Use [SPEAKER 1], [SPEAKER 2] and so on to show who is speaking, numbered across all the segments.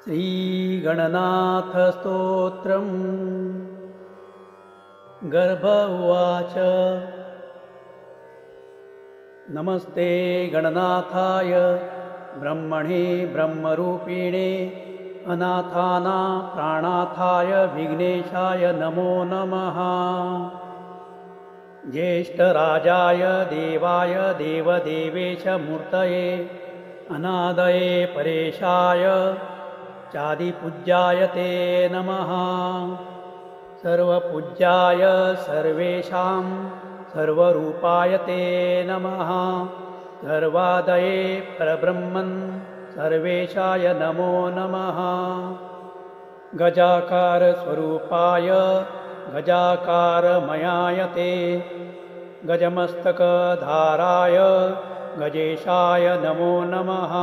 [SPEAKER 1] श्रीगणनाथ स्तोत्रम्। गर्भ उवाच नमस्ते गणनाथाय ब्रह्मणे ब्रह्मरूपिणे अनाथानां प्राणाथाय विघ्नेशाय नमो नमः। ज्येष्ठराजाय देवाय देवदेवेश मूर्तये अनादये परेशाय चादिपूज्याय ते नमः। सर्वपूज्याय सर्वेषां सर्वरूपाय ते नमः। सर्वादये परब्रह्मन् सर्वेशाय नमो नमः। गजाकारस्वरूपाय गजाकारमयाय ते गजमस्तकधाराय गजेशाय नमो नमः।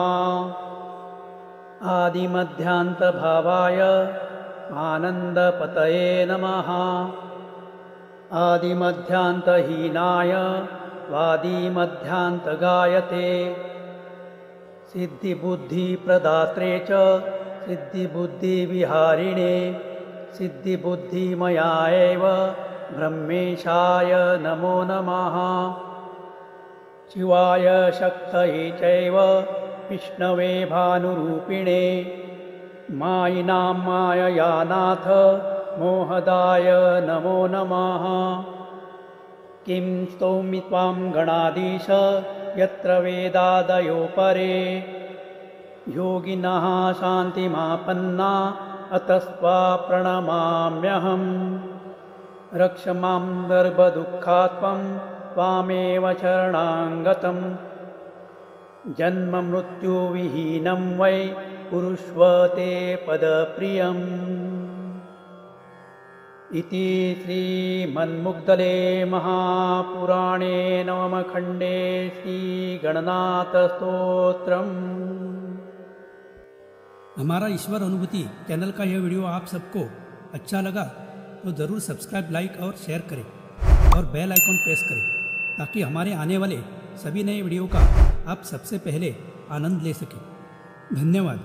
[SPEAKER 1] आदिमध्यान्तभावाय आनन्दपतये नमः। आदिमध्यान्तहीनाय वादिमध्यान्तगायते सिद्धिबुद्धिप्रदात्रे च सिद्धिबुद्धिविहारिणे सिद्धिबुद्धिमयाय ब्रह्मेशाय नमो नमः। शिवाय शक्तये चैव विष्णवे भानुरूपिणे मायिनां माययानाथ मोहदाय नमो नमः। किं स्तौमि त्वां गणाधीश यत्र वेदादयो परे योगिनः शान्तिमापन्ना अतस्त्वा प्रणमाम्यहम्। रक्ष मां गर्भदुःखात्मं त्वामेव शरणागतम् जन्ममृत्युविहीनं वै कुरुष्व ते पदप्रियम्। इति श्रीमन्मुद्गले महापुराणे नवमखण्डे श्रीगणनाथस्तोत्रम्।
[SPEAKER 2] हमारा ईश्वर अनुभूति चैनल का यह वीडियो आप सबको अच्छा लगा तो ज़रूर सब्सक्राइब, लाइक और शेयर करें और बेल आइकॉन प्रेस करें ताकि हमारे आने वाले सभी नए वीडियो का आप सबसे पहले आनंद ले सकें। धन्यवाद।